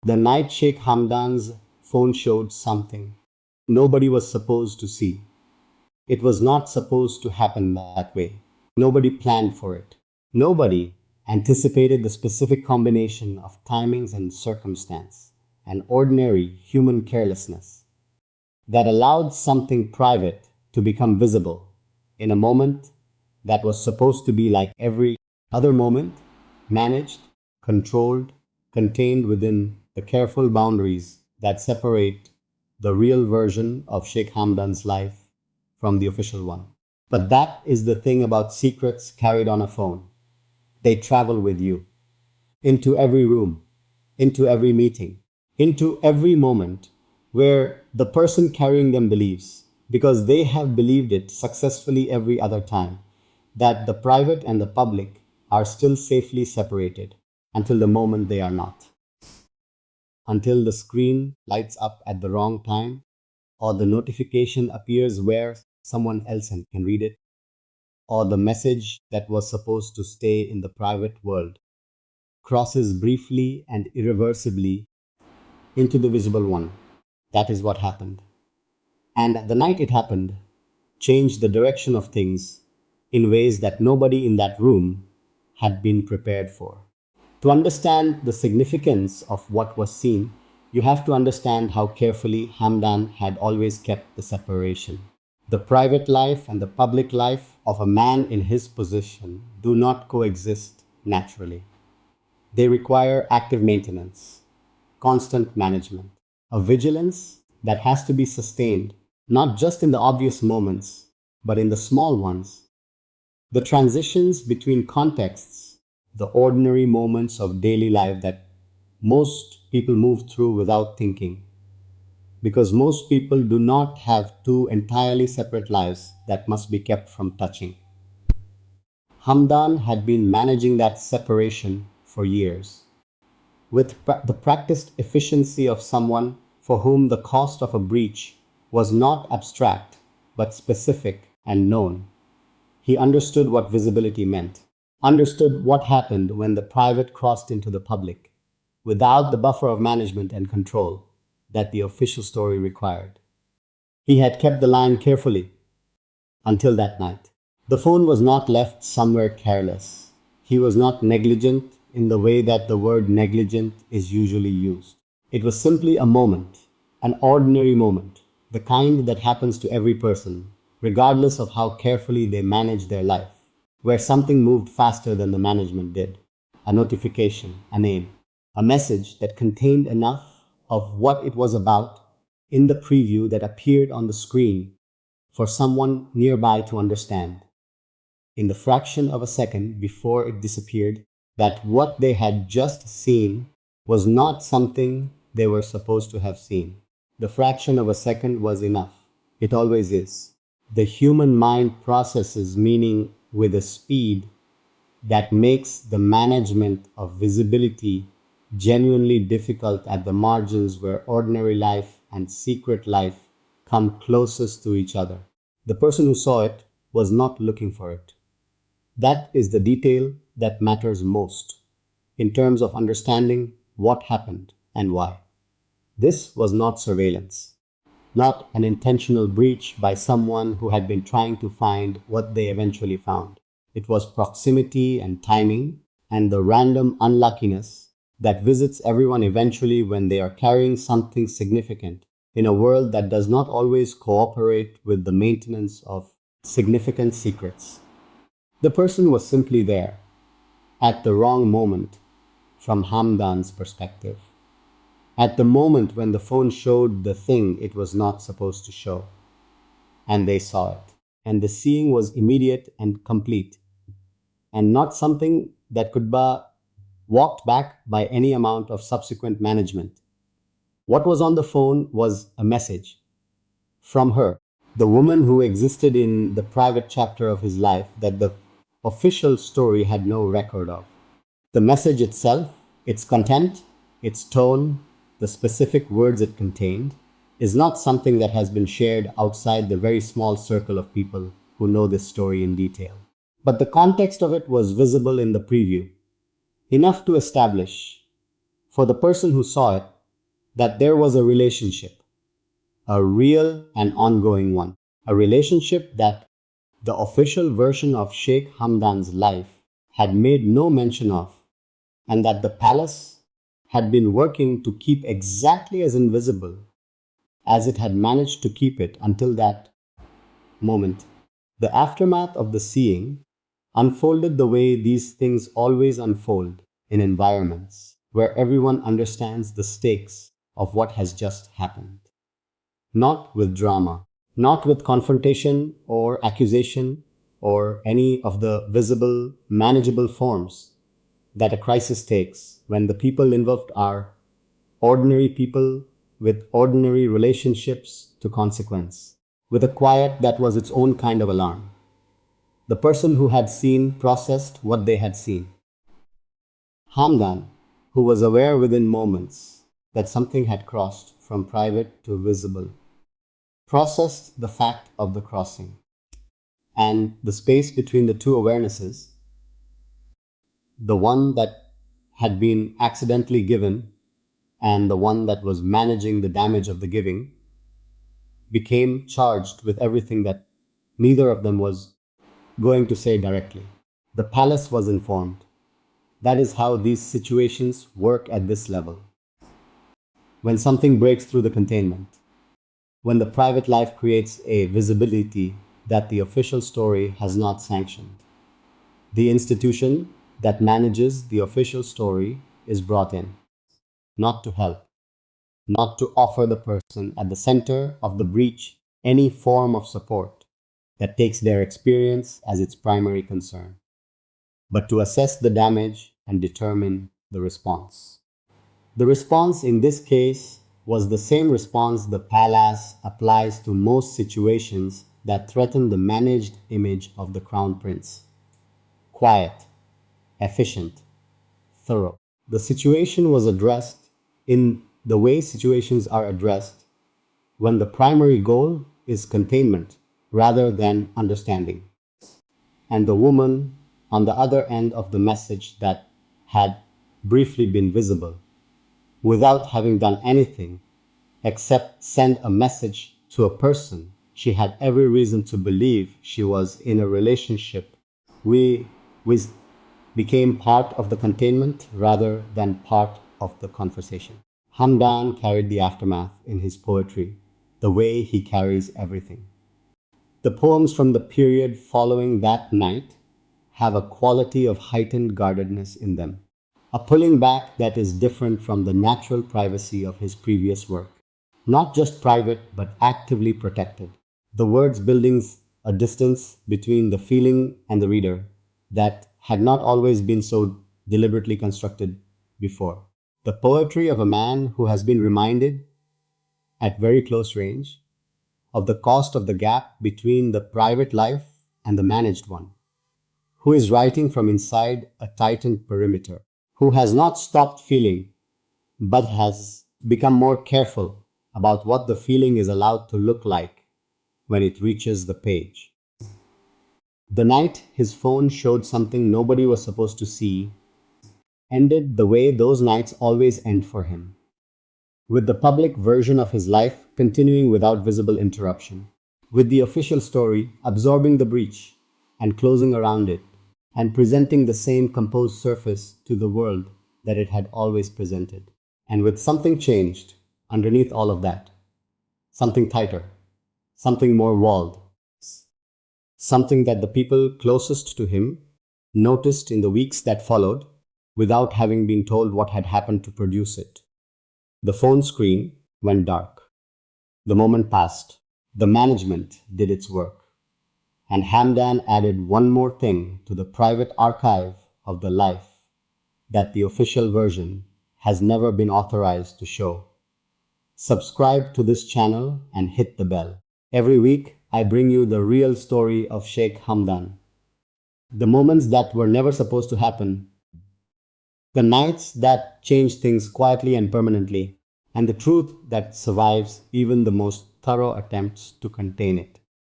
The night Sheikh Hamdan's phone showed something nobody was supposed to see. It was not supposed to happen that way. Nobody planned for it. Nobody anticipated the specific combination of timings and circumstance, an ordinary human carelessness that allowed something private to become visible in a moment that was supposed to be like every other moment, managed, controlled, contained within the careful boundaries that separate the real version of Sheikh Hamdan's life from the official one. But that is the thing about secrets carried on a phone. They travel with you into every room, into every meeting, into every moment where the person carrying them believes, because they have believed it successfully every other time, that the private and the public are still safely separated until the moment they are not. Until the screen lights up at the wrong time, or the notification appears where someone else can read it, or the message that was supposed to stay in the private world crosses briefly and irreversibly into the visible one. That is what happened. And the night it happened changed the direction of things in ways that nobody in that room had been prepared for. To understand the significance of what was seen, you have to understand how carefully Hamdan had always kept the separation. The private life and the public life of a man in his position do not coexist naturally. They require active maintenance, constant management, a vigilance that has to be sustained, not just in the obvious moments, but in the small ones. The transitions between contexts, the ordinary moments of daily life that most people move through without thinking, because most people do not have two entirely separate lives that must be kept from touching. Hamdan had been managing that separation for years, with the practiced efficiency of someone for whom the cost of a breach was not abstract but specific and known. He understood what visibility meant, understood what happened when the private crossed into the public, without the buffer of management and control that the official story required. He had kept the line carefully until that night. The phone was not left somewhere careless. He was not negligent in the way that the word negligent is usually used. It was simply a moment, an ordinary moment, the kind that happens to every person, regardless of how carefully they manage their life, where something moved faster than the management did. A notification, a name, a message that contained enough of what it was about in the preview that appeared on the screen for someone nearby to understand, in the fraction of a second before it disappeared, that what they had just seen was not something they were supposed to have seen. The fraction of a second was enough. It always is. The human mind processes meaning with a speed that makes the management of visibility genuinely difficult at the margins where ordinary life and secret life come closest to each other. The person who saw it was not looking for it. That is the detail that matters most in terms of understanding what happened and why. This was not surveillance, not an intentional breach by someone who had been trying to find what they eventually found. It was proximity and timing and the random unluckiness that visits everyone eventually when they are carrying something significant in a world that does not always cooperate with the maintenance of significant secrets. The person was simply there, at the wrong moment, from Hamdan's perspective. At the moment when the phone showed the thing it was not supposed to show. And they saw it. And the seeing was immediate and complete, and not something that could be walked back by any amount of subsequent management. What was on the phone was a message from her, the woman who existed in the private chapter of his life that the official story had no record of. The message itself, its content, its tone, the specific words it contained, is not something that has been shared outside the very small circle of people who know this story in detail. But the context of it was visible in the preview, enough to establish, for the person who saw it, that there was a relationship, a real and ongoing one, a relationship that the official version of Sheikh Hamdan's life had made no mention of, and that the palace had been working to keep exactly as invisible as it had managed to keep it until that moment. The aftermath of the seeing unfolded the way these things always unfold in environments where everyone understands the stakes of what has just happened. Not with drama, not with confrontation or accusation or any of the visible, manageable forms that a crisis takes when the people involved are ordinary people with ordinary relationships to consequence, with a quiet that was its own kind of alarm. The person who had seen processed what they had seen. Hamdan, who was aware within moments that something had crossed from private to visible, processed the fact of the crossing and the space between the two awarenesses, the one that had been accidentally given and the one that was managing the damage of the giving, became charged with everything that neither of them was going to say directly. The palace was informed. That is how these situations work at this level. When something breaks through the containment, when the private life creates a visibility that the official story has not sanctioned, the institution that manages the official story is brought in, not to help, not to offer the person at the center of the breach any form of support that takes their experience as its primary concern, but to assess the damage and determine the response. The response in this case was the same response the palace applies to most situations that threaten the managed image of the crown prince. Quiet, efficient, thorough. The situation was addressed in the way situations are addressed when the primary goal is containment rather than understanding. And the woman on the other end of the message that had briefly been visible, without having done anything except send a message to a person she had every reason to believe she was in a relationship, we, we became part of the containment rather than part of the conversation. Hamdan carried the aftermath in his poetry, the way he carries everything. The poems from the period following that night have a quality of heightened guardedness in them, a pulling back that is different from the natural privacy of his previous work. Not just private, but actively protected. The words building a distance between the feeling and the reader that had not always been so deliberately constructed before. The poetry of a man who has been reminded, at very close range, of the cost of the gap between the private life and the managed one, who is writing from inside a tightened perimeter, who has not stopped feeling, but has become more careful about what the feeling is allowed to look like when it reaches the page. The night his phone showed something nobody was supposed to see ended the way those nights always end for him, with the public version of his life continuing without visible interruption, with the official story absorbing the breach and closing around it, and presenting the same composed surface to the world that it had always presented. And with something changed underneath all of that, something tighter, something more walled, something that the people closest to him noticed in the weeks that followed without having been told what had happened to produce it. The phone screen went dark. The moment passed. The management did its work. And Hamdan added one more thing to the private archive of the life that the official version has never been authorized to show. Subscribe to this channel and hit the bell. Every week, I bring you the real story of Sheikh Hamdan. The moments that were never supposed to happen, the nights that changed things quietly and permanently, and the truth that survives even the most thorough attempts to contain it.